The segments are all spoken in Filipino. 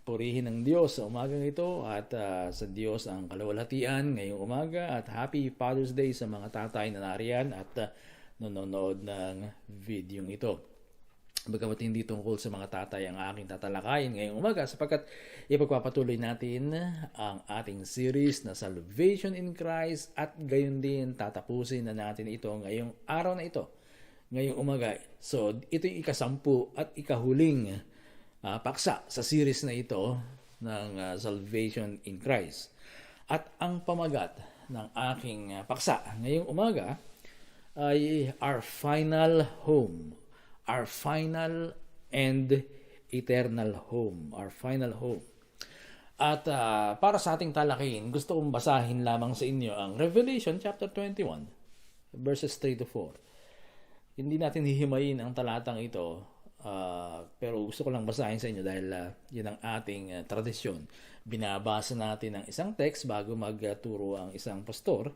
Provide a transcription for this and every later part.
Purihin ng Diyos sa umagang ito at sa Diyos ang kaluwalhatian ngayong umaga at Happy Father's Day sa mga tatay na nariyan at nanonood ng video ito. Bagamat hindi tungkol sa mga tatay ang aking tatalakayin ngayong umaga sapagkat ipagpapatuloy natin ang ating series na Salvation in Christ at gayon din tatapusin na natin ito ngayong araw na ito, ngayong umaga. So ito yung ika-10 at ikahuling paksa sa series na ito ng Salvation in Christ. At ang pamagat ng aking paksa ngayong umaga ay Our Final Home. Our Final and Eternal Home. Our Final Home. At para sa ating talakayin, gusto kong basahin lamang sa inyo ang Revelation chapter 21, verses 3 to 4. Hindi natin hihimayin ang talatang ito, pero gusto ko lang basahin sa inyo dahil yun ang ating tradisyon. Binabasa natin ang isang text bago magturo ang isang pastor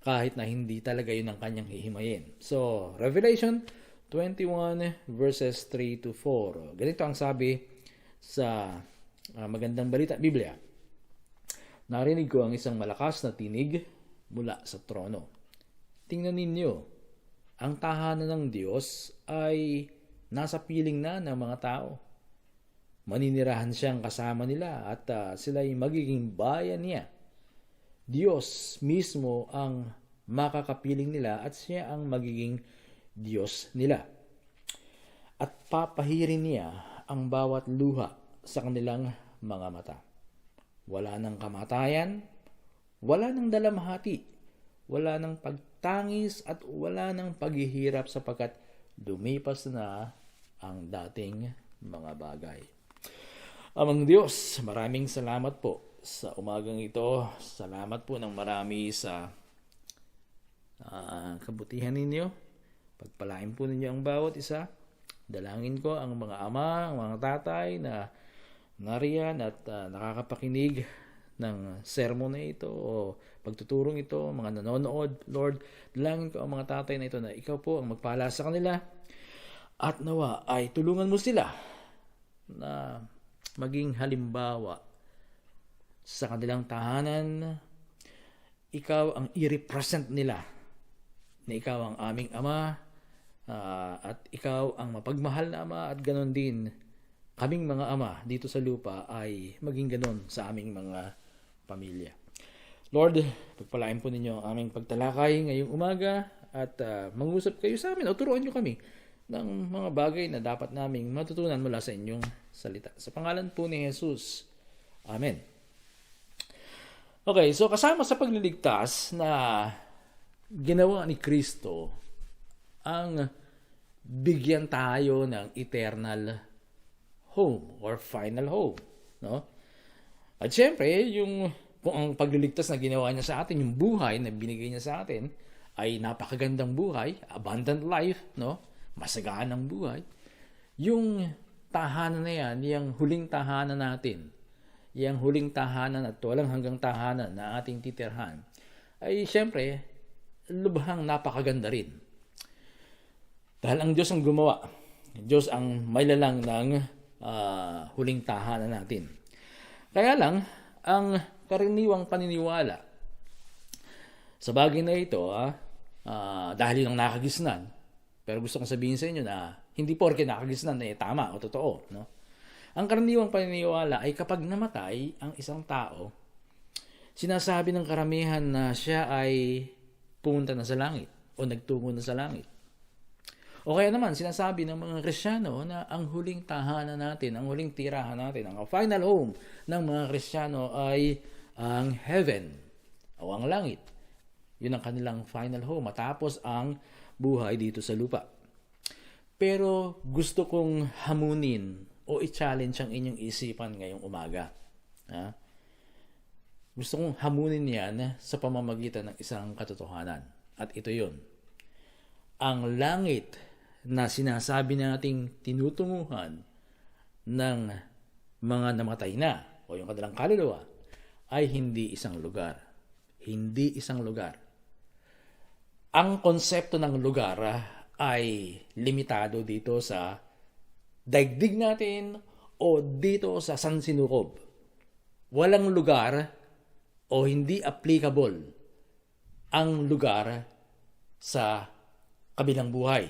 kahit na hindi talaga yun ang kanyang hihimayin. So, Revelation 21 verses 3 to 4. Ganito ang sabi sa Magandang Balita, Biblia. Narinig ko ang isang malakas na tinig mula sa trono. Tingnan ninyo, ang tahanan ng Diyos ay nasa piling na ng mga tao. Maninirahan siyang kasama nila at sila'y magiging bayan niya. Diyos mismo ang makakapiling nila at siya ang magiging Diyos nila. At papahirin niya ang bawat luha sa kanilang mga mata. Wala ng kamatayan, wala ng dalamhati, wala ng pagtangis at wala ng paghihirap sapagkat lumipas na ang dating mga bagay. Amang Diyos, maraming salamat po sa umagang ito. Salamat po ng marami sa kabutihan ninyo. Pagpalain po ninyo ang bawat isa. Dalangin ko ang mga ama, ang mga tatay na nariyan at nakakapakinig ng sermon na ito o pagtuturong ito, mga nanonood. Lord, dalangin ko ang mga tatay na ito na ikaw po ang magpala sa kanila. At nawa ay tulungan mo sila na maging halimbawa sa kanilang tahanan. Ikaw ang i-represent nila na ikaw ang aming ama at ikaw ang mapagmahal na ama at ganon din kaming mga ama dito sa lupa ay maging ganon sa aming mga pamilya. Lord, pagpalain po ninyo ang aming pagtalakay ngayong umaga at mangusap kayo sa amin o turuan nyo kami ng mga bagay na dapat naming matutunan mula sa inyong salita. Sa pangalan po ni Jesus. Amen. Okay, so kasama sa pagliligtas na ginawa ni Kristo ang bigyan tayo ng eternal home or final home. No? At syempre, kung ang pagliligtas na ginawa niya sa atin, yung buhay na binigay niya sa atin, ay napakagandang buhay, abundant life, no? Masagaan ang buhay. Yung tahanan na yan, yung huling tahanan natin, yung huling tahanan at walang hanggang tahanan na ating titirhan, ay syempre, lubhang napakaganda rin. Dahil ang Diyos ang gumawa. Diyos ang maylalang ng huling tahanan natin. Kaya lang, ang karaniwang paniniwala sa bagay na ito, dahil yung nakagisnan, pero gusto kong sabihin sa inyo na hindi porke nakagisnan na tama o totoo. No? Ang karaniwang paniniwala ay kapag namatay ang isang tao, sinasabi ng karamihan na siya ay pumunta na sa langit o nagtungo na sa langit. O kaya naman sinasabi ng mga Kristiyano na ang huling tahanan natin, ang huling tirahan natin, ang final home ng mga Kristiyano ay ang heaven o ang langit. Yun ang kanilang final home matapos ang buhay dito sa lupa. Pero gusto kong hamunin o i-challenge ang inyong isipan ngayong umaga. Gusto kong hamunin yan sa pamamagitan ng isang katotohanan. At ito yun. Ang langit na sinasabi nating tinutunguhan ng mga namatay na o yung kanilang kaluluwa ay hindi isang lugar. Hindi isang lugar. Ang konsepto ng lugar ay limitado dito sa daigdig natin o dito sa San Sinukob. Walang lugar o hindi applicable ang lugar sa kabilang buhay.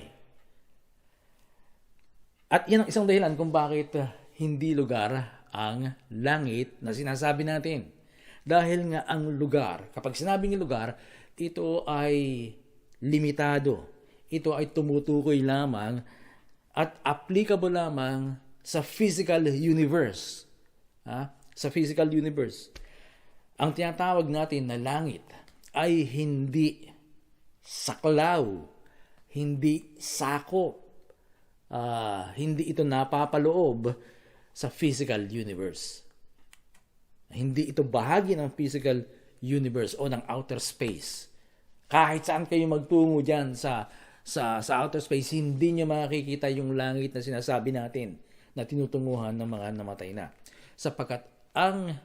At yan ang isang dahilan kung bakit hindi lugar ang langit na sinasabi natin. Dahil nga ang lugar, kapag sinabing lugar, ito ay limitado. Ito ay tumutukoy lamang at applicable lamang sa physical universe. Sa physical universe. Ang tinatawag natin na langit ay hindi saklaw, hindi sakop, hindi ito napapaloob sa physical universe. Hindi ito bahagi ng physical universe o ng outer space. Kahit saan kayo magtungo dyan sa outer space, hindi nyo makikita yung langit na sinasabi natin na tinutunguhan ng mga namatay na. Sapagkat ang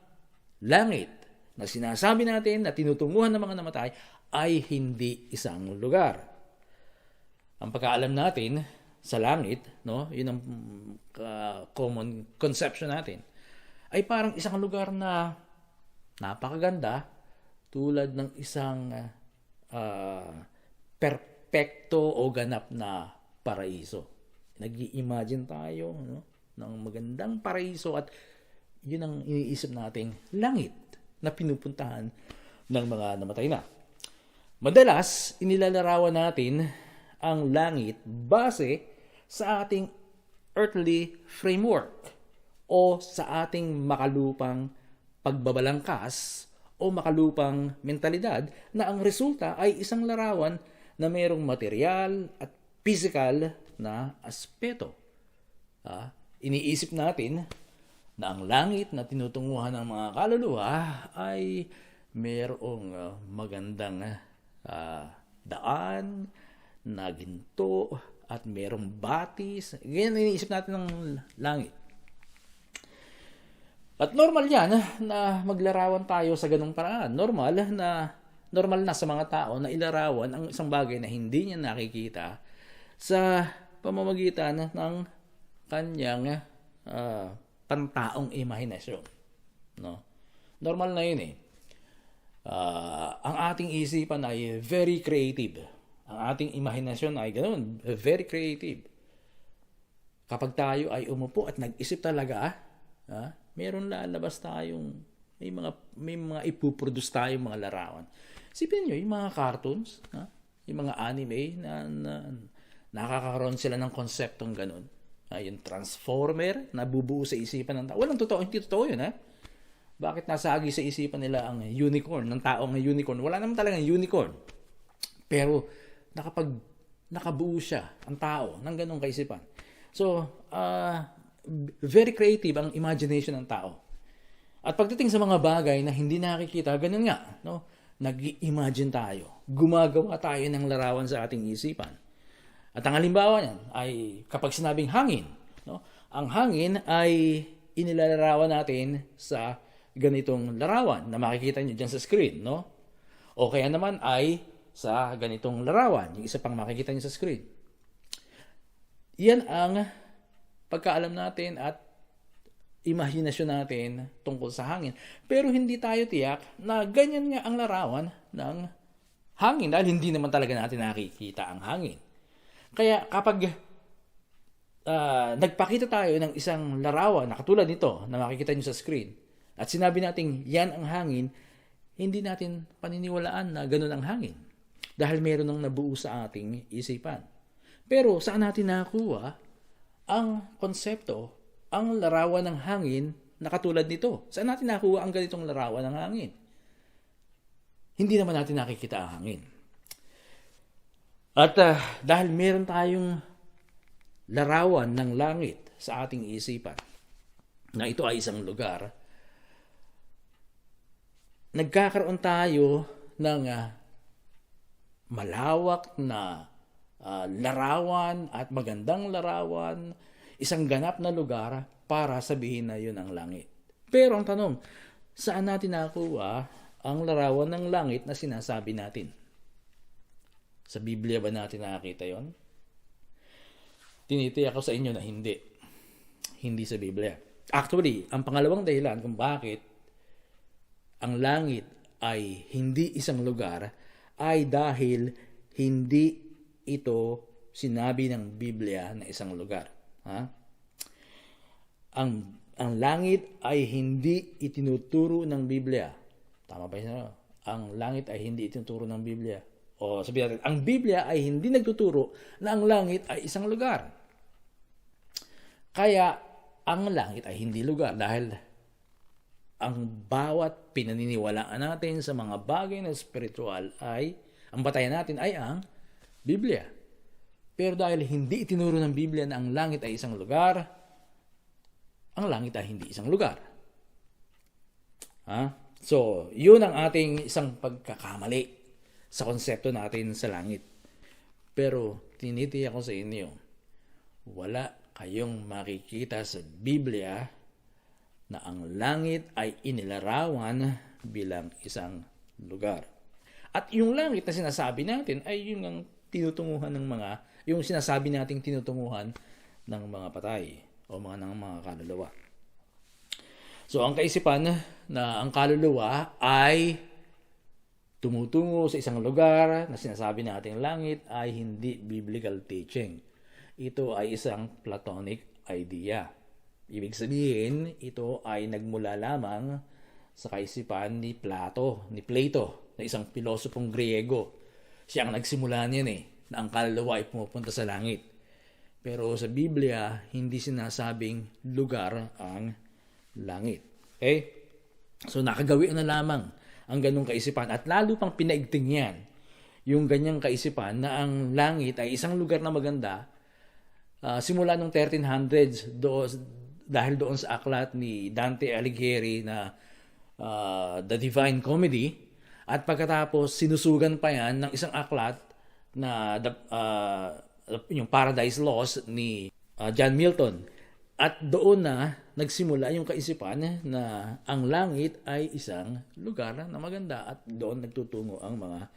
langit na sinasabi natin na tinutunguhan ng mga namatay ay hindi isang lugar. Ang pagkaalam natin sa langit, no, yun ang common conception natin, ay parang isang lugar na napakaganda, tulad ng isang perpekto o ganap na paraiso. Nag-i-imagine tayo, no, ng magandang paraiso at yun ang iniisip nating langit na pinupuntahan ng mga namatay na. Madalas, inilalarawan natin ang langit base sa ating earthly framework o sa ating makalupang pagbabalangkas o makalupang mentalidad na ang resulta ay isang larawan na mayroong material at physical na aspeto. Iniisip natin na ang langit na tinutunguhan ng mga kaluluwa ay mayroong magandang daan na ginto at mayroong batis. Ganyan iniisip natin ng langit. At normal yan na maglarawan tayo sa ganung paraan. Normal na sa mga tao na ilarawan ang isang bagay na hindi niya nakikita sa pamamagitan ng kanyang pantaong imahinasyon. No? Normal na yun eh. Ang ating isipan ay very creative. Ang ating imahinasyon ay ganoon, very creative. Kapag tayo ay umupo at nag-isip talaga, meron lalabas tayong, may mga ipuproduce tayong mga larawan. Isipin nyo, yung mga cartoons, yung mga anime na nakakaroon sila ng konseptong ganoon. Yung transformer na bubuo sa isipan ng tao. Walang totoo, hindi totoo yun, Bakit nasagi sa isipan nila ang unicorn, ng taong unicorn? Wala naman talagang unicorn. Pero nakabuo siya, ang tao, ng ganong kaisipan. So, very creative ang imagination ng tao. At pagdating sa mga bagay na hindi nakikita, ganun nga, no? Nag-imagine tayo. Gumagawa tayo ng larawan sa ating isipan. At ang halimbawa niyan ay kapag sinabing hangin, no? Ang hangin ay inilalarawan natin sa ganitong larawan na makikita niyo diyan sa screen, no? O kaya naman ay sa ganitong larawan, yung isa pang makikita niyo sa screen. Yan ang pagkaalam natin at imahinasyon natin tungkol sa hangin. Pero hindi tayo tiyak na ganyan nga ang larawan ng hangin dahil hindi naman talaga natin nakikita ang hangin. Kaya kapag nagpakita tayo ng isang larawan na katulad nito na makikita nyo sa screen at sinabi natin yan ang hangin, hindi natin paniniwalaan na ganun ang hangin dahil meron nang nabuo sa ating isipan. Pero saan natin nakuha ang konsepto, ang larawan ng hangin na katulad nito? Saan natin nakuha ang ganitong larawan ng hangin? Hindi naman natin nakikita ang hangin. At dahil meron tayong larawan ng langit sa ating isipan na ito ay isang lugar, nagkakaroon tayo ng malawak na larawan at magandang larawan, isang ganap na lugar para sabihin na yun ang langit. Pero ang tanong, saan natin nakuha ang larawan ng langit na sinasabi natin? Sa Biblia ba natin nakakita yon? Tinitiyak ako sa inyo na hindi. Hindi sa Biblia. Actually, ang pangalawang dahilan kung bakit ang langit ay hindi isang lugar ay dahil hindi ito sinabi ng Biblia na isang lugar. Ha? Ang langit ay hindi itinuturo ng Biblia. Tama ba yun? Ang langit ay hindi itinuturo ng Biblia. O sabihin natin, ang Biblia ay hindi nagtuturo na ang langit ay isang lugar. Kaya ang langit ay hindi lugar dahil ang bawat pinaniniwalaan natin sa mga bagay na spiritual ay, ang batayan natin ay ang Biblia. Pero dahil hindi itinuro ng Biblia na ang langit ay isang lugar, ang langit ay hindi isang lugar. So, yun ang ating isang pagkakamali sa konsepto natin sa langit. Pero tinitiyak ko sa inyo, wala kayong makikita sa Biblia na ang langit ay inilarawan bilang isang lugar. At yung langit na sinasabi natin ay yung ang tinutunguhan ng mga, yung sinasabi nating tinutunguhan ng mga patay o ng mga kaluluwa. So, ang kaisipan na ang kaluluwa ay tumutungo sa isang lugar na sinasabi nating langit ay hindi biblical teaching. Ito ay isang Platonic idea. Ibig sabihin, ito ay nagmula lamang sa kaisipan ni Plato, na isang pilosopong Griego. Siya ang nagsimula niyan na ang kaluluwa ay pumupunta sa langit. Pero sa Biblia, hindi sinasabing lugar ang langit. Okay? So nakagawi na lamang ang ganung kaisipan at lalo pang pinaigting yan yung ganyang kaisipan na ang langit ay isang lugar na maganda simula nung 1300s dahil doon sa aklat ni Dante Alighieri na The Divine Comedy at pagkatapos sinusugan pa yan ng isang aklat na yung Paradise Lost ni John Milton. At doon na nagsimula yung kaisipan na ang langit ay isang lugar na maganda at doon nagtutungo ang mga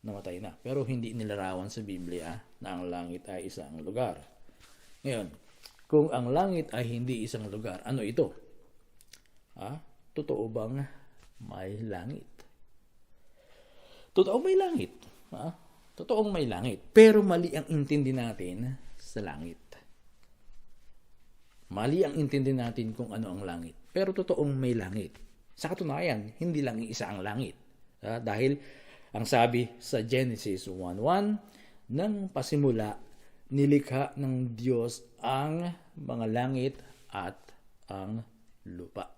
namatay na. Pero hindi nilarawan sa Biblia na ang langit ay isang lugar. Ngayon, kung ang langit ay hindi isang lugar, ano ito? Totoo bang may langit? Totoong may langit. Totoong may langit. Pero mali ang intindi natin sa langit. Mali ang intindi natin kung ano ang langit. Pero totoong may langit. Sa katunayan, hindi lang isa ang langit. Dahil ang sabi sa Genesis 1:1, nang pasimula, nilikha ng Diyos ang mga langit at ang lupa.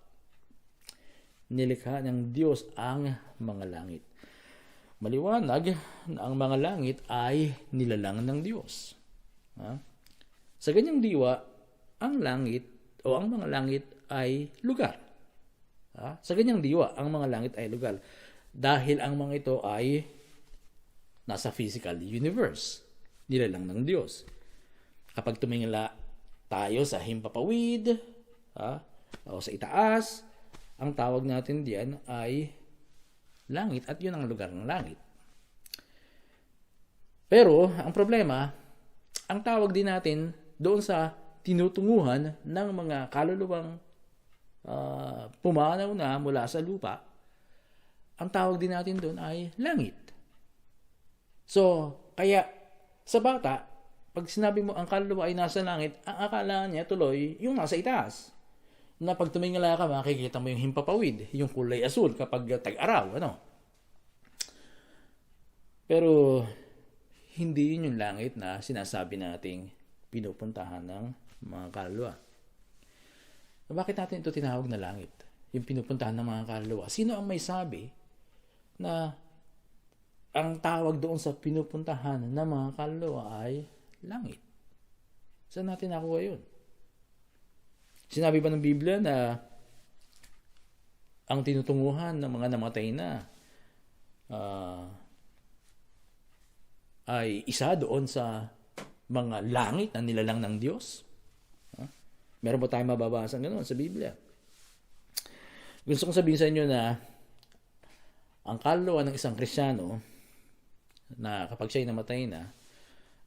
Nilikha ng Diyos ang mga langit. Maliwanag na ang mga langit ay nilalang ng Diyos. Sa ganyang diwa, ang langit o ang mga langit ay lugar. Sa ganyang diwa, ang mga langit ay lugar. Dahil ang mga ito ay nasa physical universe. Nilalang ng Diyos. Kapag tumingala tayo sa himpapawid o sa itaas, ang tawag natin diyan ay langit at yun ang lugar ng langit. Pero, ang problema, ang tawag din natin doon sa tinutunguhan ng mga kaluluwang pumanaw na mula sa lupa, ang tawag din natin doon ay langit. So, kaya sa bata, pag sinabi mo ang kaluluwa ay nasa langit, ang akala niya tuloy yung nasa itaas. Na pag tumingala ka, makikita mo yung himpapawid, yung kulay asul kapag tag-araw. Pero, hindi yun yung langit na sinasabi nating pinupuntahan ng mga kaluluwa. Bakit natin ito tinawag na langit? Yung pinupuntahan ng mga kaluluwa. Sino ang may sabi na ang tawag doon sa pinupuntahan ng mga kaluluwa ay langit? Saan natin nakuha yun? Sinabi ba ng Biblia na ang tinutunguhan ng mga namatay na ay isa doon sa mga langit na nilalang ng Diyos? Meron po tayong mababasa ganoon sa Biblia. Gusto kong sabihin sa inyo na ang kaluluwa ng isang Kristiyano na kapag siya'y namatay na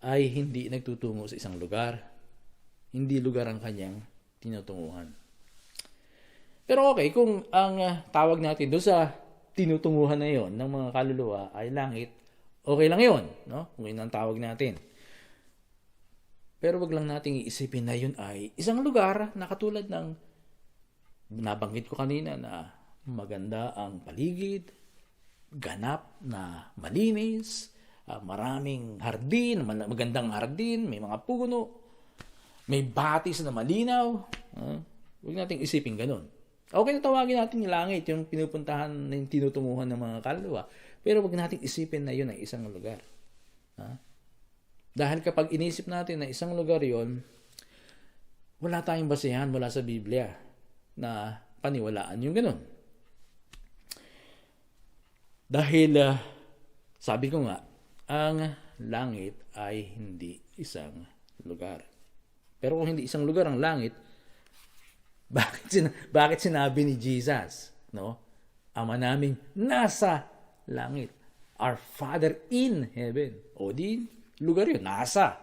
ay hindi nagtutungo sa isang lugar. Hindi lugar ang kanyang tinutunguhan. Pero okay, kung ang tawag natin doon sa tinutunguhan na yon ng mga kaluluwa ay langit, okay lang yon, no? Kung yun ang tawag natin. Pero wag lang nating iisipin na yun ay isang lugar na katulad ng nabanggit ko kanina na maganda ang paligid, ganap na malinis, maraming hardin, magandang hardin, may mga puno, may batis na malinaw. Huwag nating isipin ganun. Okay na tawagin natin yung langit, yung pinupuntahan, yung tinutunguhan ng mga kaluluwa. Pero huwag nating isipin na yun ay isang lugar. Dahil kapag inisip natin na isang lugar yon, wala tayong basehan mula sa Biblia na paniwalaan yung ganun. Dahil, sabi ko nga, ang langit ay hindi isang lugar. Pero kung hindi isang lugar ang langit, bakit sinabi ni Jesus, no? Ama naming nasa langit. Our Father in heaven. O di, lugar yun, nasa.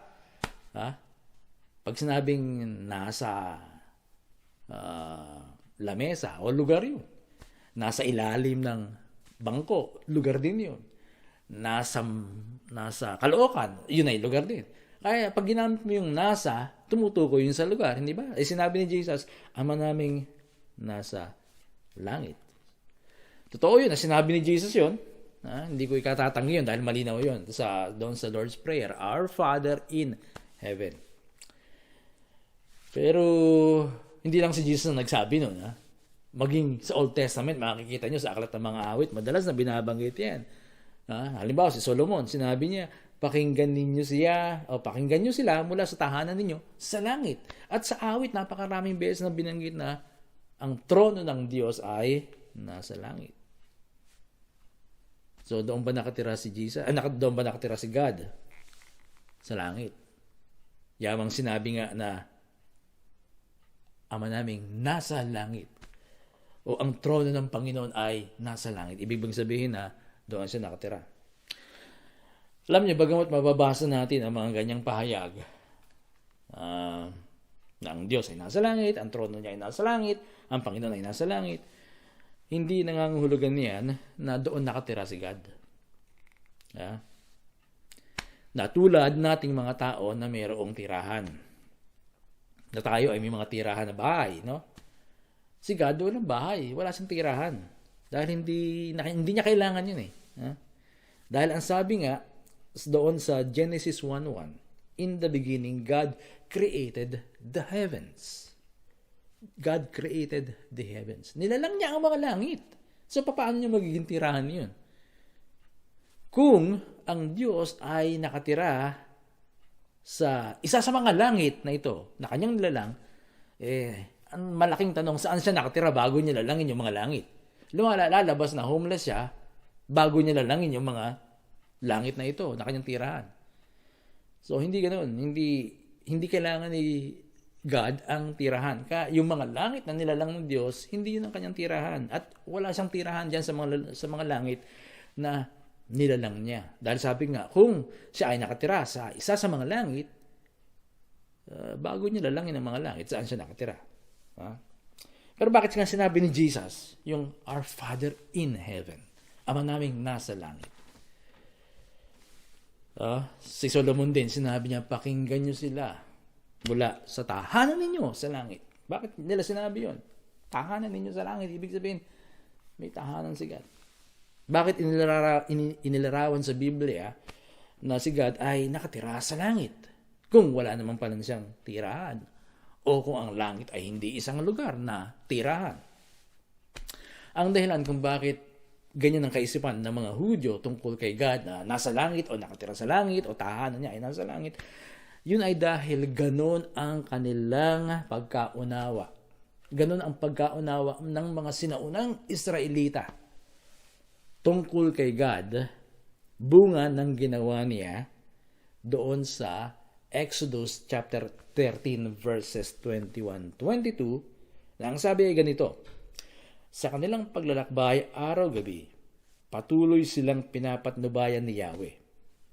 Pag sinabing nasa lamesa, o lugar yun. Nasa ilalim ng bangko, lugar din yun. Nasa Caloocan, yun ay lugar din. Kaya pag ginamit mo yung nasa, tumutukoy yun sa lugar, hindi ba? Sinabi ni Jesus, Ama naming nasa langit. Totoo yun, sinabi ni Jesus yun. Hindi ko ikatatanggi yun dahil malinaw yun doon sa Lord's Prayer, Our Father in heaven. Pero hindi lang si Jesus ang nagsabi nun. Maging sa Old Testament, makikita nyo sa Aklat ng Mga Awit, madalas na binabanggit yan. Halimbawa, si Solomon, sinabi niya, pakinggan nyo sila mula sa tahanan ninyo sa langit. At sa awit, napakaraming beses na binanggit na ang trono ng Diyos ay nasa langit. So, doon ba nakatira si Jesus? Doon ba nakatira si God? Sa langit. Yamang sinabi nga na Ama naming nasa langit. O ang trono ng Panginoon ay nasa langit. Ibig sabihin na doon siya nakatira. Alam niyo, bagamat mababasa natin ang mga ganyang pahayag na ang Diyos ay nasa langit, ang trono niya ay nasa langit, ang Panginoon ay nasa langit, hindi nangangahulugan niyan na doon nakatira si God. Na tulad nating mga tao na mayroong tirahan. Na tayo ay may mga tirahan na bahay, no? Si God, walang bahay, wala siyang tirahan. Dahil hindi niya kailangan yun . Dahil ang sabi nga, doon sa Genesis 1:1, in the beginning, God created the heavens. God created the heavens. Nilalang niya ang mga langit. So, paano niya magiging tirahan yun? Kung ang Diyos ay nakatira sa isa sa mga langit na ito, na kanyang nilalang, ang malaking tanong, saan siya nakatira bago niya lalangin yung mga langit? Lalabas na homeless siya, bago niya lalangin yung mga langit na ito, na kanyang tirahan. So, hindi ganoon. Hindi kailangan ni God ang tirahan. Yung mga langit na nilalang ng Diyos, hindi yun ang kanyang tirahan. At wala siyang tirahan dyan sa mga langit na nilalang niya. Dahil sabi nga, kung siya ay nakatira sa isa sa mga langit, bago niya lalangin ang mga langit, saan siya nakatira? Pero bakit nga sinabi ni Jesus, yung Our Father in heaven, Ama naming nasa langit? Si Solomon din, sinabi niya, pakinggan niyo sila mula sa tahanan ninyo sa langit. Bakit nila sinabi yon? Tahanan ninyo sa langit, ibig sabihin, may tahanan si God. Bakit inilarawan sa Biblia na si God ay nakatira sa langit kung wala naman pala siyang tirahan o kung ang langit ay hindi isang lugar na tirahan? Ang dahilan kung bakit ganyan ang kaisipan ng mga Hudyo tungkol kay God na nasa langit o nakatira sa langit o tahanan niya ay nasa langit, yun ay dahil ganon ang kanilang pagkaunawa. Ganon ang pagkaunawa ng mga sinaunang Israelita tungkol kay God, bunga ng ginawa niya doon sa Exodus chapter 13 verses 21-22, na ang sabi ay ganito, sa kanilang paglalakbay araw-gabi, patuloy silang pinapatnubayan ni Yahweh.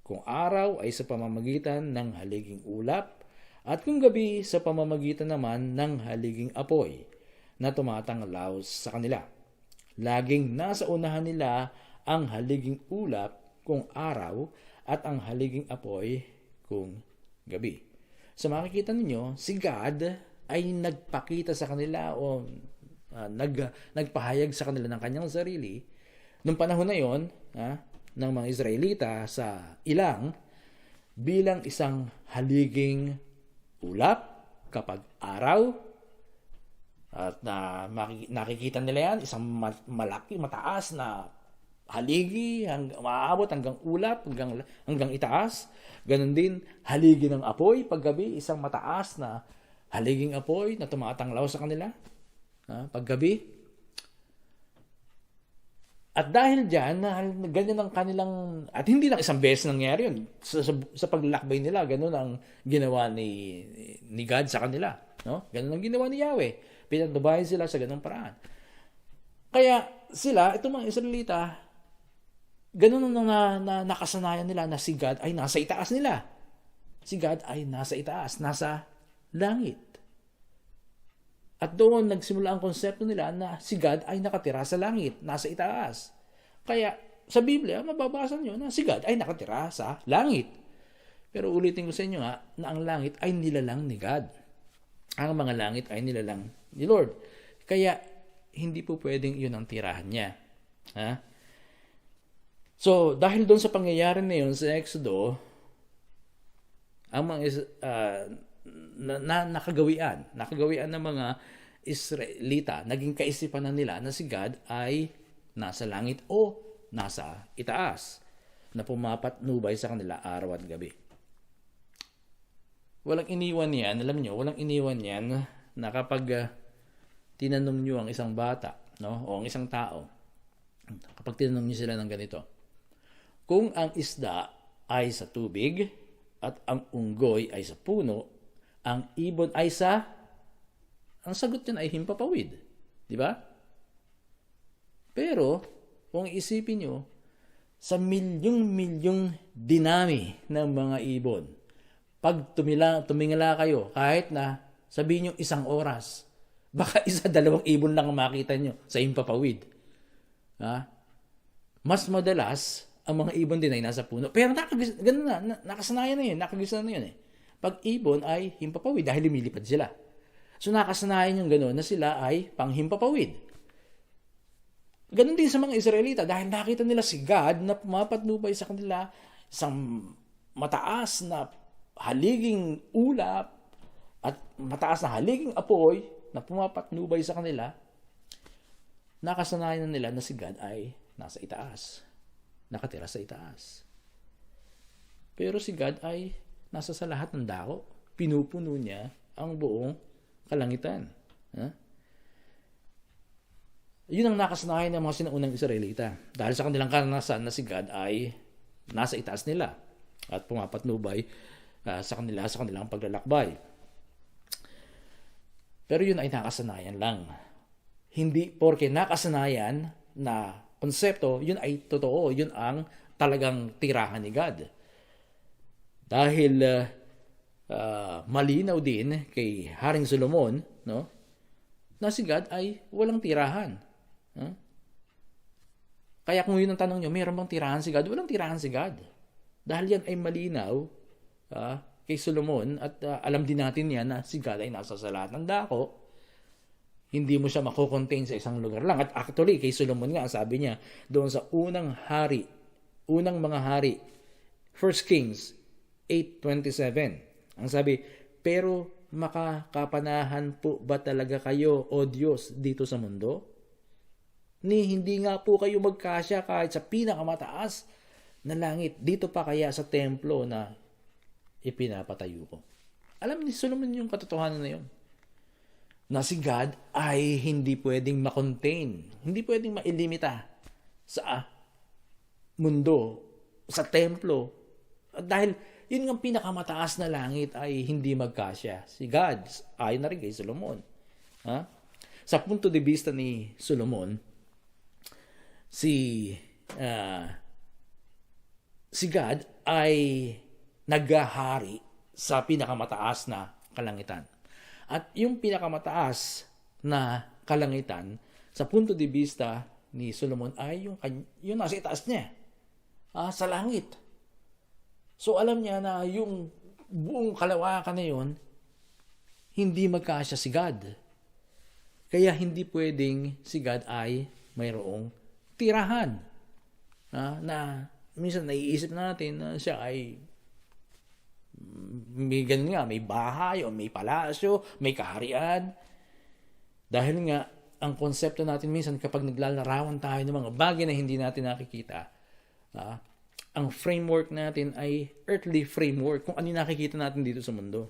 Kung araw ay sa pamamagitan ng haliging ulap, at kung gabi sa pamamagitan naman ng haliging apoy, na tumatanglaw sa kanila. Laging nasa unahan nila ang haliging ulap kung araw at ang haliging apoy kung gabi. So makikita ninyo, si God ay nagpakita sa kanila o nagpahayag sa kanila ng kanyang sarili noong panahon na yon ng mga Israelita sa ilang bilang isang haliging ulap kapag araw. At nakikita nila yan, isang malaki, mataas na haligi, maaabot hanggang ulap, hanggang itaas. Ganon din, haligi ng apoy paggabi, isang mataas na haliging apoy na tumatanglaw sa kanila paggabi. At dahil dyan, ganyan ang kanilang, at hindi lang isang beses nangyari yun. Sa paglalakbay nila, ganun ang ginawa ni God sa kanila. No? Ganun ang ginawa ni Yahweh. Pinagbabayan sila sa ganung paraan. Kaya sila, itong mga Israelita, ganun na nakasanayan nila na si God ay nasa itaas nila. Si God ay nasa itaas, nasa langit. At doon nagsimula ang konsepto nila na si God ay nakatira sa langit, nasa itaas. Kaya sa Biblia, mababasa nyo na si God ay nakatira sa langit. Pero ulitin ko sa inyo na ang langit ay nilalang ni God. Ang mga langit ay nilalang ni Lord. Kaya, hindi po pwedeng yun ang tirahan niya. So, dahil doon sa pangyayari na yun sa Exodo, ang mga nakagawian ng mga Israelita, naging kaisipan na nila na si God ay nasa langit o nasa itaas, na pumapatnubay sa kanila araw at gabi. Walang iniwan yan, alam nyo, walang iniwan yan na kapag tinanong nyo ang isang bata, no, o ang isang tao, kapag tinanong nyo sila ng ganito, kung ang isda ay sa tubig at ang unggoy ay sa puno, ang ibon ay ang sagot yan ay himpapawid. Di ba? Pero, kung isipin nyo, sa milyong-milyong dinami ng mga ibon, pag tumingala kayo, kahit na sabihin nyo 1 oras, baka 1-2 ibon lang ang makita nyo sa himpapawid. Mas madalas, ang mga ibon din ay nasa puno. Pero ganun na, nakasanayan na yun, nakagisa na yun eh. Pag ibon ay himpapawid dahil lumilipad sila. So nakasanayan yung gano'n na sila ay panghimpapawid. Ganun din sa mga Israelita dahil nakita nila si God na pumapatnubay sa kanila isang mataas na haliging ulap at mataas na haliging apoy na pumapatnubay sa kanila. Nakasanayan nila na si God ay nasa itaas. Nakatira sa itaas. Pero si God ay nasa sa lahat ng dako. Pinupuno niya ang buong kalangitan. Yun ang nakasanayan ng mga sinaunang Israelita. Dahil sa kanilang karanasan na si God ay nasa itaas nila at pumapatnubay sa kanilang paglalakbay. Pero yun ay nakasanayan lang. Hindi porke nakasanayan na konsepto, yun ay totoo. Yun ang talagang tirahan ni God. Dahil malinaw din kay Haring Solomon, no, na si God ay walang tirahan. Kaya kung yun ang tanong nyo, mayroon bang tirahan si God? Walang tirahan si God. Dahil yan ay malinaw kay Solomon at alam din natin yan na si God ay nasa sa lahat ng dako. Hindi mo siya mako-contain sa isang lugar lang. At actually, kay Solomon nga, sabi niya, doon sa unang mga hari, 1 Kings 8:27. Ang sabi, pero makakapanahan po ba talaga kayo, O Diyos, dito sa mundo? Hindi nga po kayo magkasya kahit sa pinakamataas na langit. Dito pa kaya sa templo na ipinapatayo ko. Alam ni Solomon yung katotohanan na yun. Na si God ay hindi pwedeng makontain, hindi pwedeng mailimita sa mundo, sa templo. Dahil yun ang pinakamataas na langit ay hindi magkasya. Si God, ayon na rin kay Solomon. Sa punto de vista ni Solomon, si God ay naghahari sa pinakamataas na kalangitan. At yung pinakamataas na kalangitan sa punto de vista ni Solomon ay yung nasa itaas niya, sa langit. So alam niya na yung buong kalawakan na yun, hindi magkasya si God. Kaya hindi pwedeng si God ay mayroong tirahan. Na minsan naiisip natin na siya ay may ganun nga, may bahay o may palasyo, may kaharian. Dahil nga, ang konsepto natin minsan kapag naglalarawan tayo ng mga bagay na hindi natin nakikita, ang framework natin ay earthly framework, kung ano yung nakikita natin dito sa mundo.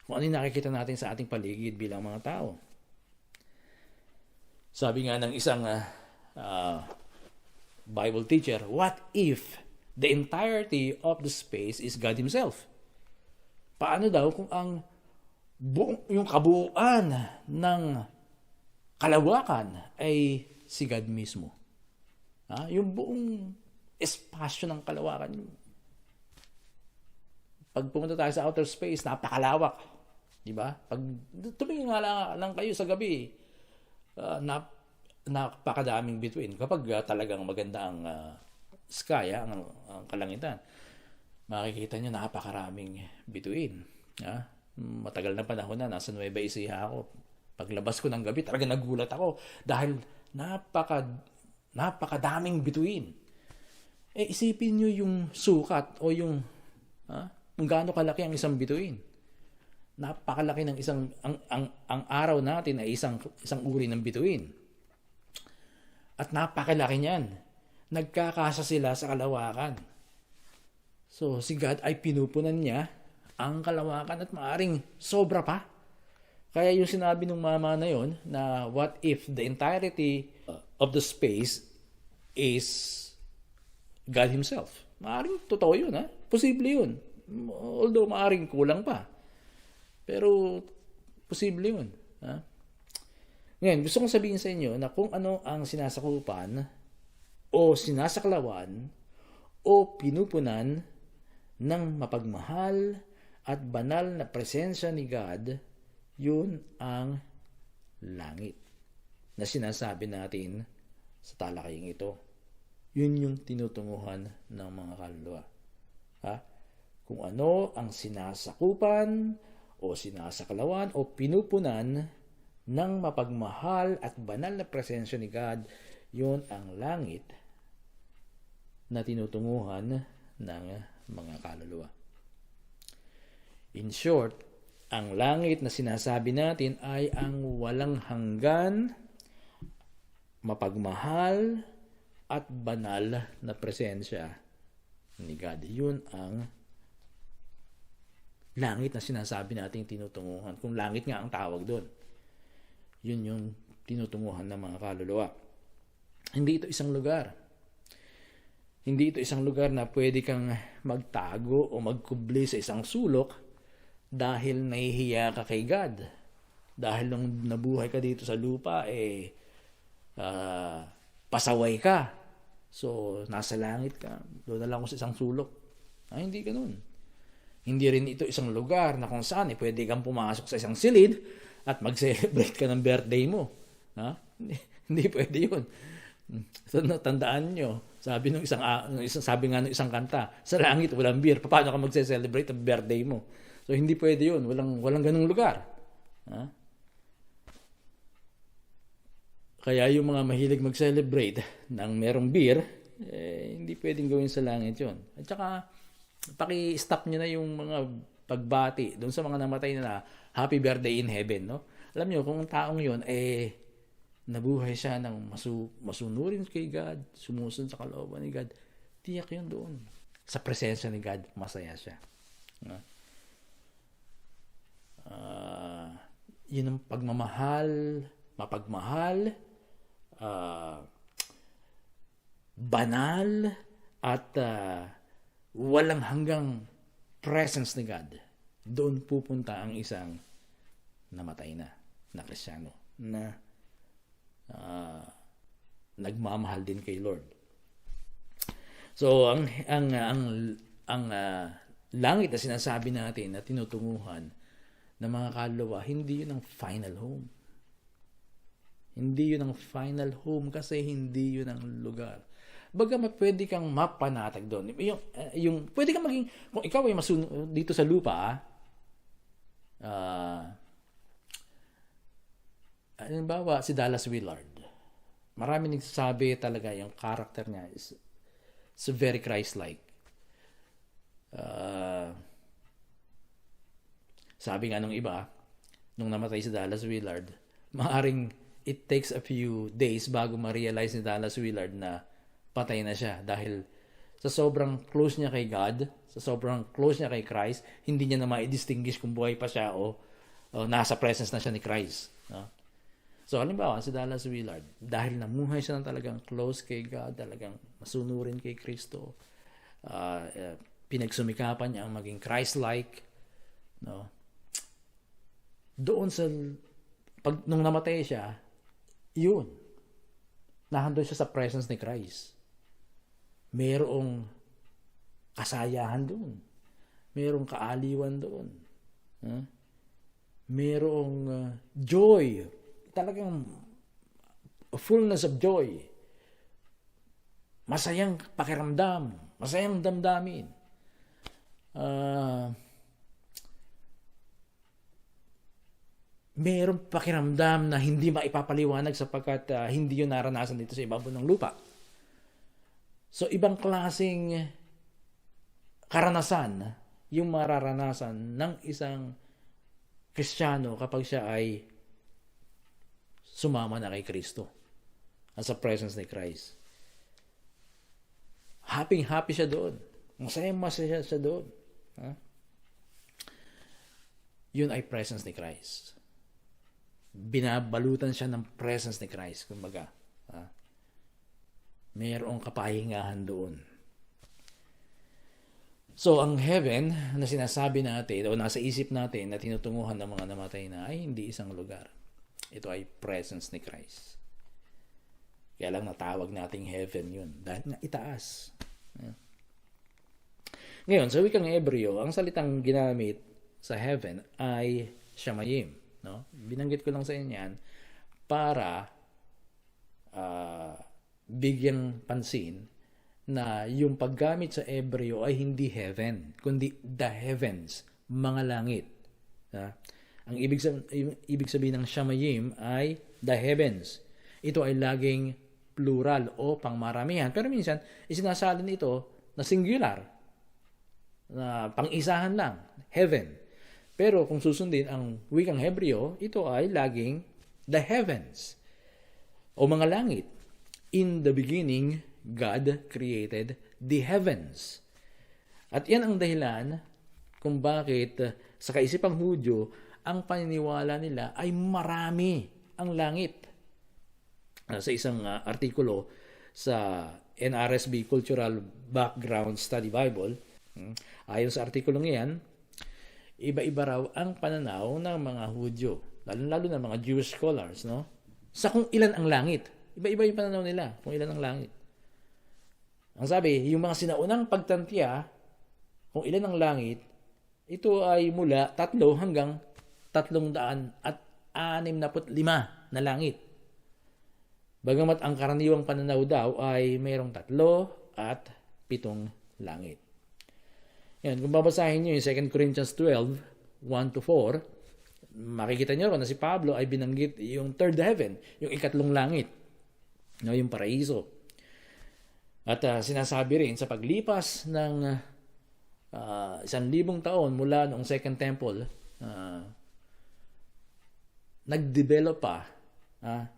Kung ano yung nakikita natin sa ating paligid bilang mga tao. Sabi nga ng isang Bible teacher, what if the entirety of the space is God Himself? Paano daw kung ang yung kabuuan ng kalawakan ay si God mismo? Yung buong espasyo ng kalawakan. Pag pumunta tayo sa outer space, napakalawak. Diba? Pag tumingin nga lang kayo sa gabi, napakadaming bituin. Kapag talagang maganda ang sky, ang kalangitan, makikita nyo napakaraming bituin. Matagal na panahon na, nasa Nueva Ecija ako. Paglabas ko ng gabi, talaga nagulat ako dahil napakadaming bituin. Isipin nyo yung sukat o yung kung gaano kalaki ang isang bituin. Napakalaki ng ang araw natin ay isang uri ng bituin. At napakalaki niyan. Nagkakasa sila sa kalawakan. So, si God ay pinupunan niya ang kalawakan at maaring sobra pa. Kaya yung sinabi ng mama na yon na what if the entirety of the space is God Himself? Maaring totoo yun, Posible yun. Although maaring kulang pa. Pero posible yun. Ngayon, gusto kong sabihin sa inyo na kung ano ang sinasakupan o sinasaklawan o pinupunan ng mapagmahal at banal na presensya ni God, yun ang langit na sinasabi natin sa talakaying ito. Yun yung tinutunguhan ng mga kaluluwa. Kung ano ang sinasakupan o sinasaklawan o pinupunan ng mapagmahal at banal na presensya ni God, yun ang langit na tinutunguhan ng mga kaluluwa. In short, ang langit na sinasabi natin ay ang walang hanggan, mapagmahal at banal na presensya ni God. Yun ang langit na sinasabi natin tinutunguhan. Kung langit nga ang tawag doon, yun yung tinutunguhan ng mga kaluluwa. Hindi ito isang lugar. Hindi ito isang lugar na pwede kang magtago o magkubli sa isang sulok dahil nahihiya ka kay God. Dahil nung nabuhay ka dito sa lupa, pasaway ka. So, nasa langit ka. Doon na lang ako sa isang sulok. Hindi ganun. Hindi rin ito isang lugar na kung saan pwede kang pumasok sa isang silid at mag-celebrate ka ng birthday mo. Hindi pwede yun. So, tandaan nyo, sabi nga ng isang kanta, sa langit walang beer, paano ka mag-celebrate ang birthday mo? So, hindi pwede yun. Walang ganung lugar. Kaya yung mga mahilig mag-celebrate ng merong beer, hindi pwedeng gawin sa langit yun. At saka, paki-stop nyo na yung mga pagbati doon sa mga namatay na happy birthday in heaven, no? Alam nyo, kung taong yun, nabuhay siya ng masunurin kay God, sumusunod sa kalooban ni God, tiyak yun doon. Sa presensya ni God, masaya siya. Yun ang pagmamahal, mapagmahal, banal, at walang hanggang presence ni God. Doon pupunta ang isang namatay na Kristiyano na nagmamahal din kay Lord. So ang langit na sinasabi natin na tinutunguhan ng mga kaluluwa, hindi yun ang final home. Hindi yun ang final home kasi hindi yun ang lugar. Bagamat pwede kang mapanatag doon. Pwede kang maging, kung ikaw ay dito sa lupa, halimbawa si Dallas Willard. Marami nagsasabi talaga yung character niya is very Christ-like. Sabi nga nung iba, nung namatay si Dallas Willard, maaring it takes a few days bago ma-realize ni Dallas Willard na patay na siya dahil sa sobrang close niya kay God, sa sobrang close niya kay Christ, hindi niya na ma-distinguish kung buhay pa siya o nasa presence na siya ni Christ. No? So, halimbawa, si Dallas Willard, dahil namuhay siya ng talagang close kay God, talagang masunurin kay Kristo, pinagsumikapan niya ang maging Christ-like, no? Doon nung namatay siya, yun, nahandun siya sa presence ni Christ. Mayroong kasayahan doon. Mayroong kaaliwan doon. Mayroong joy. Talagang fullness of joy. Masayang pakiramdam. Masayang damdamin. Mayroong pakiramdam na hindi maipapaliwanag sapagkat hindi yun naranasan dito sa ibabaw ng lupa. So, ibang klaseng karanasan yung mararanasan ng isang Kristiyano kapag siya ay sumama na kay Kristo at sa presence ni Christ. Happy siya doon. Masaya siya doon. Yun ay presence ni Christ. Binabalutan siya ng presence ni Christ. Kumbaga, mayroong kapahingahan doon. So, ang heaven na sinasabi natin o nasa isip natin na tinutunguhan ng mga namatay na ay hindi isang lugar. Ito ay presence ni Christ. Kaya lang natawag nating heaven yun dahil nga itaas. Ngayon, sa wikang Hebreo, ang salitang ginamit sa heaven ay shamayim. No? Binanggit ko lang sa inyo yan para bigyang pansin na yung paggamit sa Hebreo ay hindi heaven, kundi the heavens, mga langit. Ang ibig sabihin ng shamayim ay the heavens. Ito ay laging plural o pangmaramihan. Pero minsan, isinasalin ito na singular, na pang-isahan lang, heaven. Pero kung susundin ang wikang Hebreo, ito ay laging the heavens o mga langit. In the beginning, God created the heavens. At yan ang dahilan kung bakit sa kaisipang Hudyo, ang paniniwala nila ay marami ang langit. Sa isang artikulo sa NRSB Cultural Background Study Bible, ayon sa artikulong iyan, iba-iba raw ang pananaw ng mga Hudyo, lalo na mga Jewish scholars, no? Sa kung ilan ang langit. Iba-iba yung pananaw nila kung ilan ang langit. Ang sabi, yung mga sinaunang pagtantya, kung ilan ang langit, ito ay mula 3 hanggang 365 na langit. Bagamat ang karaniwang pananaw daw ay mayroong 3 at 7 langit. Yan, kung babasahin nyo yung 2 Corinthians 12, 1-4, makikita nyo na si Pablo ay binanggit yung third heaven, yung ikatlong langit, no, yung paraiso. At sinasabi rin sa paglipas ng 1,000 taon mula noong Second Temple, nag-develop pa,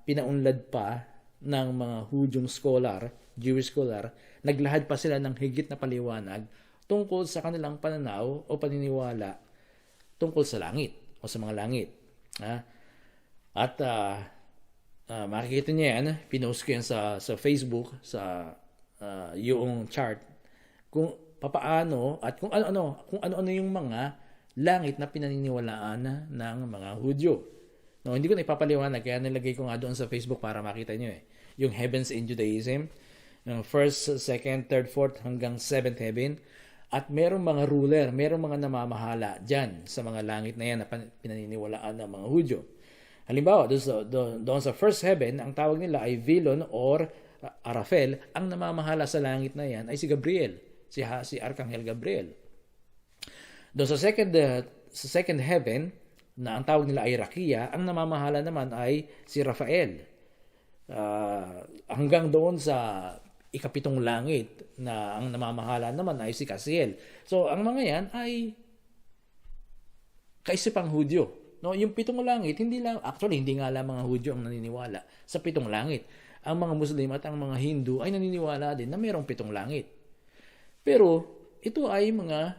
pinaunlad pa ng mga Hudyong scholar, Jewish scholar, naglahad pa sila ng higit na paliwanag tungkol sa kanilang pananaw o paniniwala tungkol sa langit o sa mga langit. At makikita niyo yan, pinost ko yan sa Facebook, sa yung chart, kung papaano at kung ano-ano yung mga langit na pinaniniwalaan ng mga Hudyo. No, hindi ko na ipapaliwanag, kaya nilagay ko nga doon sa Facebook para makita niyo yung heavens in Judaism, yung first, second, third, fourth hanggang seventh heaven. At merong mga ruler, merong mga namamahala dyan sa mga langit na yan na pinaniniwalaan ng mga Hudyo. Halimbawa, doon sa first heaven, ang tawag nila ay Vilon or Arafel. Ang namamahala sa langit na yan ay si Gabriel, si Arkanghel Gabriel. Doon sa second heaven, na ang tawag nila ay Rakia, ang namamahala naman ay si Rafael. Hanggang doon sa ikapitong langit na ang namamahala naman ay si Kasiel. So, ang mga yan ay kaisipang Hudyo. No, yung pitong langit, hindi nga lang mga Hudyo ang naniniwala sa pitong langit. Ang mga Muslim at ang mga Hindu ay naniniwala din na mayroong pitong langit. Pero, ito ay mga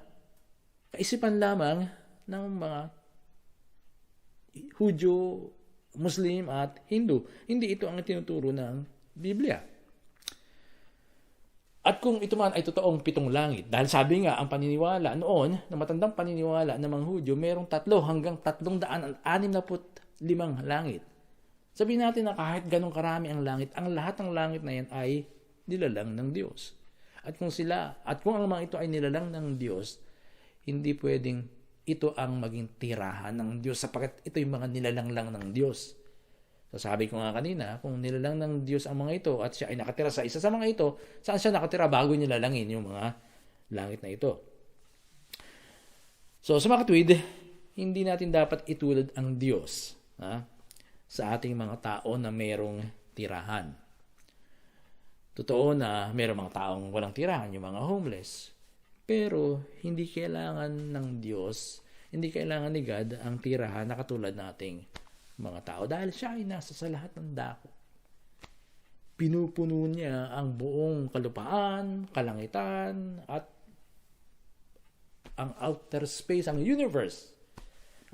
kaisipan lamang ng mga Hudyo, Muslim at Hindu. Hindi ito ang tinuturo ng Biblia. At kung ito man ay totoong pitong langit, dahil sabi nga ang paniniwala noon, na matandang paniniwala ng mga Hudyo, mayroong 3 hanggang 365 langit. Sabihin natin na kahit ganong karami ang langit, ang lahat ng langit na yan ay nilalang ng Diyos. At kung ang mga ito ay nilalang ng Diyos, hindi pwedeng ito ang maging tirahan ng Diyos sapagkat ito yung mga nilalang lang ng Diyos. Sabi ko nga kanina, kung nilalang ng Diyos ang mga ito at siya ay nakatira sa isa sa mga ito, saan siya nakatira bago nilalangin yung mga langit na ito? So, sa mga katwid, hindi natin dapat itulad ang Diyos sa ating mga tao na mayroong tirahan. Totoo na mayroong mga taong walang tirahan, yung mga homeless. Pero, hindi kailangan ng Diyos, hindi kailangan ni God ang tirahan na katulad nating mga tao dahil siya ay nasa sa lahat ng dako. Pinupuno niya ang buong kalupaan, kalangitan, at ang outer space, ang universe,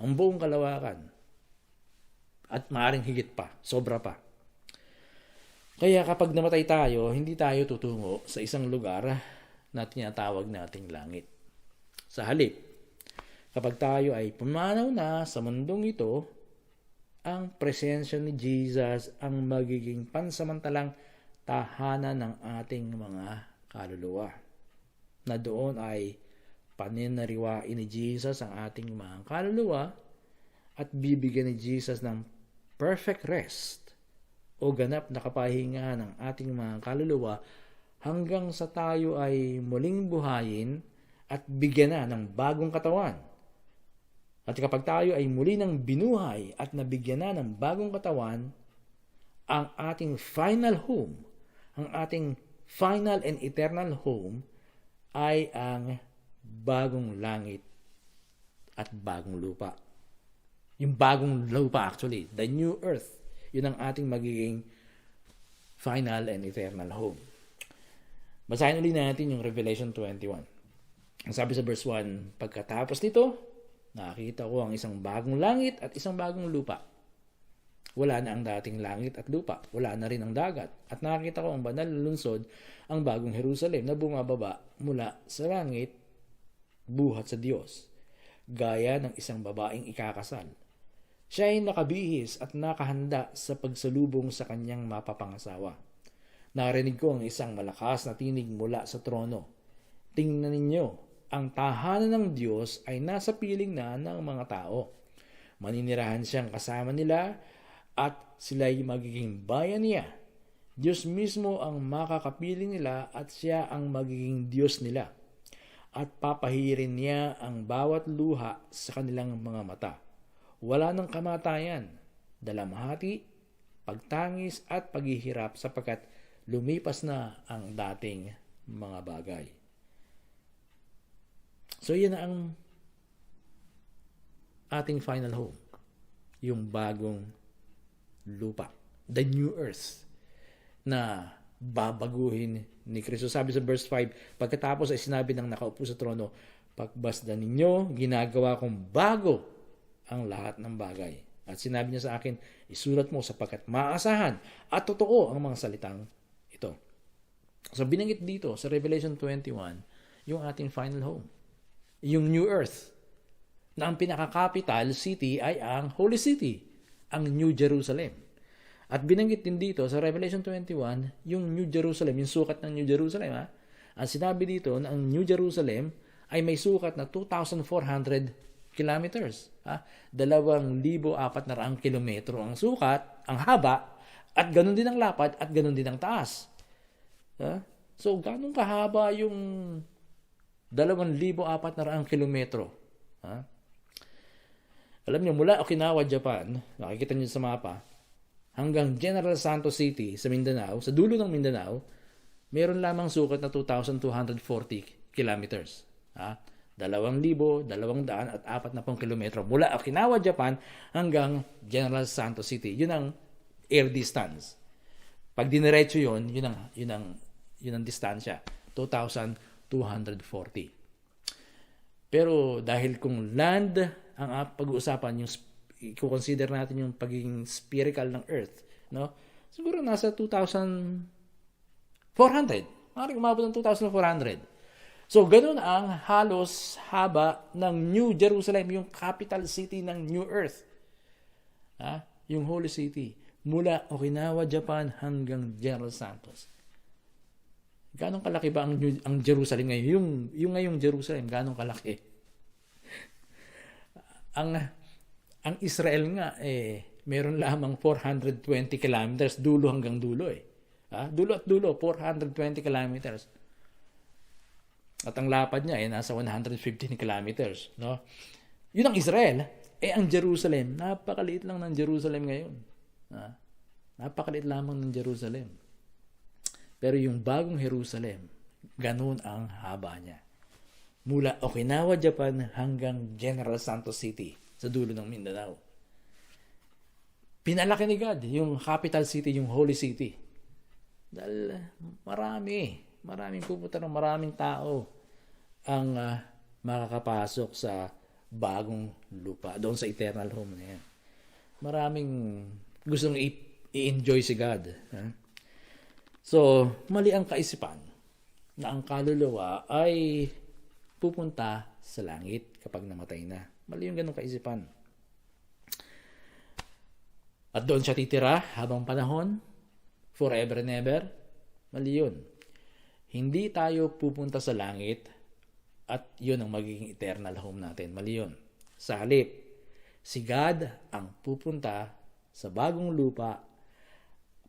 ang buong kalawakan. At maaaring higit pa, sobra pa. Kaya kapag namatay tayo, hindi tayo tutungo sa isang lugar na tinatawag nating langit. Sa halip, kapag tayo ay pumanaw na sa mundong ito, ang presensya ni Jesus ang magiging pansamantalang tahanan ng ating mga kaluluwa. Na doon ay paninariwain ni Jesus ang ating mga kaluluwa at bibigyan ni Jesus ng perfect rest o ganap na kapahingahan ng ating mga kaluluwa hanggang sa tayo ay muling buhayin at bigyan na ng bagong katawan. At kapag tayo ay muli nang binuhay at nabigyan na ng bagong katawan, ang ating final home, ang ating final and eternal home ay ang bagong langit at bagong lupa. Yung bagong lupa actually, the new earth, yun ang ating magiging final and eternal home. Basahin ulit natin yung Revelation 21. Ang sabi sa verse 1, pagkatapos nito, nakita ko ang isang bagong langit at isang bagong lupa. Wala na ang dating langit at lupa. Wala na rin ang dagat. At nakita ko ang banal na lungsod, ang bagong Jerusalem na bumababa mula sa langit, buhat sa Diyos, gaya ng isang babaeng ikakasal. Siya ay nakabihis at nakahanda sa pagsalubong sa kanyang mapapangasawa. Narinig ko ang isang malakas na tinig mula sa trono. Tingnan ninyo, ang tahanan ng Diyos ay nasa piling na ng mga tao. Maninirahan siyang kasama nila at sila'y magiging bayan niya. Diyos mismo ang makakapiling nila at siya ang magiging Diyos nila. At papahirin niya ang bawat luha sa kanilang mga mata. Wala ng kamatayan, dalamhati, pagtangis at paghihirap sapagkat lumipas na ang dating mga bagay. So, yan ang ating final home. Yung bagong lupa. The new earth na babaguhin ni Kristo. Sabi sa verse 5, pagkatapos ay sinabi ng nakaupo sa trono, pagbasdan ninyo, ginagawa kong bago ang lahat ng bagay. At sinabi niya sa akin, isulat mo sapagkat maasahan at totoo ang mga salitang ito. So, binanggit dito sa Revelation 21, yung ating final home. Yung New Earth, na ang pinaka-capital city ay ang Holy City, ang New Jerusalem. At binanggit din dito sa Revelation 21, yung New Jerusalem, yung sukat ng New Jerusalem. Ang sinabi dito na ang New Jerusalem ay may sukat na 2,400 kilometers. 2,400 kilometro ang sukat, ang haba, at ganun din ang lapad, at ganun din ang taas. So, ganun kahaba yung 2,400 kilometro. Alam niyo, mula Okinawa, Japan, nakikita niyo sa mapa, hanggang General Santos City sa Mindanao, sa dulo ng Mindanao, meron lamang sukat na 2,240 kilometers. 2,240 kilometro mula Okinawa, Japan hanggang General Santos City. Yun ang air distance. Pag diniretso yun ang distansya. 2,240. Pero dahil kung land ang pag-uusapan, yung i-consider natin yung pagiging spherical ng Earth, no? Siguro nasa 2,400. Maaaring umabot ng 2,400. So, ganun ang halos haba ng New Jerusalem, yung capital city ng New Earth. Yung Holy City. Mula Okinawa, Japan hanggang General Santos. Ganong kalaki ba ang Jerusalem ngayon? Yung ngayong Jerusalem, ganong kalaki? Ang Israel nga, meron lamang 420 kilometers dulo hanggang dulo. Dulo at dulo, 420 kilometers. At ang lapad niya nasa 115 kilometers. No? Yun ang Israel. Ang Jerusalem, napakaliit lang ng Jerusalem ngayon. Napakaliit lamang ng Jerusalem. Pero yung bagong Jerusalem, ganun ang haba niya. Mula Okinawa, Japan hanggang General Santos City sa dulo ng Mindanao. Pinalaki ni God yung capital city, yung Holy City. Dahil maraming pupunta ng maraming tao ang makakapasok sa bagong lupa, doon sa eternal home na yan. Maraming gustong i-enjoy si God. So, mali ang kaisipan na ang kaluluwa ay pupunta sa langit kapag namatay na. Mali yung ganong kaisipan. At doon siya titira habang panahon, forever and ever. Mali yun. Hindi tayo pupunta sa langit at yun ang magiging eternal home natin. Mali yun. Sa halip, si God ang pupunta sa bagong lupa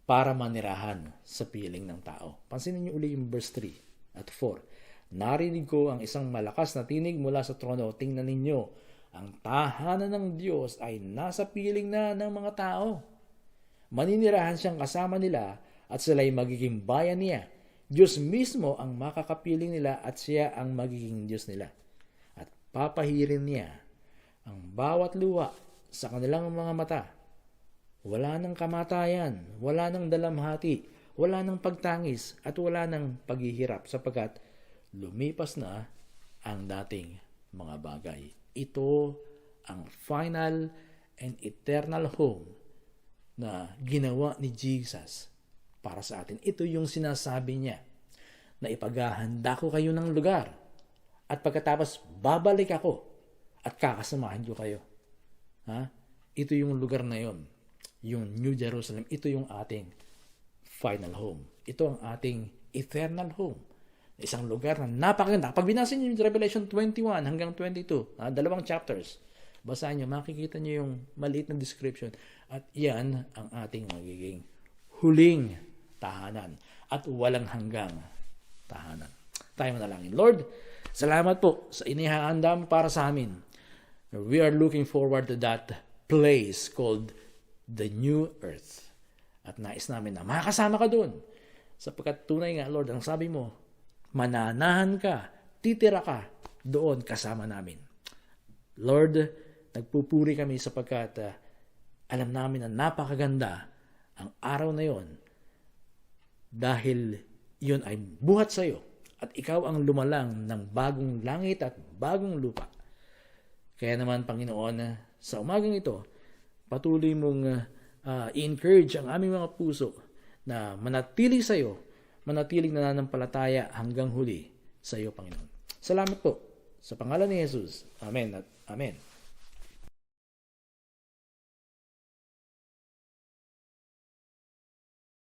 para manirahan sa piling ng tao. Pansinin niyo uli yung verse 3 at 4. Narinig ko ang isang malakas na tinig mula sa trono. Tingnan ninyo, ang tahanan ng Diyos ay nasa piling na ng mga tao. Maninirahan siyang kasama nila at sila'y magiging bayan niya. Diyos mismo ang makakapiling nila at siya ang magiging Diyos nila. At papahirin niya ang bawat luha sa kanilang mga mata. Wala nang kamatayan, wala nang dalamhati, wala nang pagtangis, at wala nang paghihirap sapagkat lumipas na ang dating mga bagay. Ito ang final and eternal home na ginawa ni Jesus para sa atin. Ito yung sinasabi niya na ipaghahanda ko kayo ng lugar at pagkatapos babalik ako at kakasamahan ko kayo. Ito yung lugar na yon, yung New Jerusalem. Ito yung ating final home. Ito ang ating eternal home. Isang lugar na napakaganda. Pag binasa niyo yung Revelation 21 hanggang 22, dalawang chapters, basahin niyo, makikita niyo yung maliit na description. At yan ang ating magiging huling tahanan at walang hanggang tahanan. Tayo manalangin. Lord, salamat po sa inihaanda mo para sa amin. We are looking forward to that place called the New Earth. At nais namin na makasama ka doon. Sapagkat tunay nga, Lord, ang sabi mo, mananahan ka, titira ka doon kasama namin. Lord, nagpupuri kami sapagkat alam namin na napakaganda ang araw na yon dahil yun ay buhat sa iyo at ikaw ang lumalang ng bagong langit at bagong lupa. Kaya naman, Panginoon, sa umagang ito, patuloy mong i-encourage ang aming mga puso na manatili sa iyo, manatiling nananampalataya hanggang huli sa iyo, Panginoon. Salamat po. Sa pangalan ni Jesus. Amen at Amen.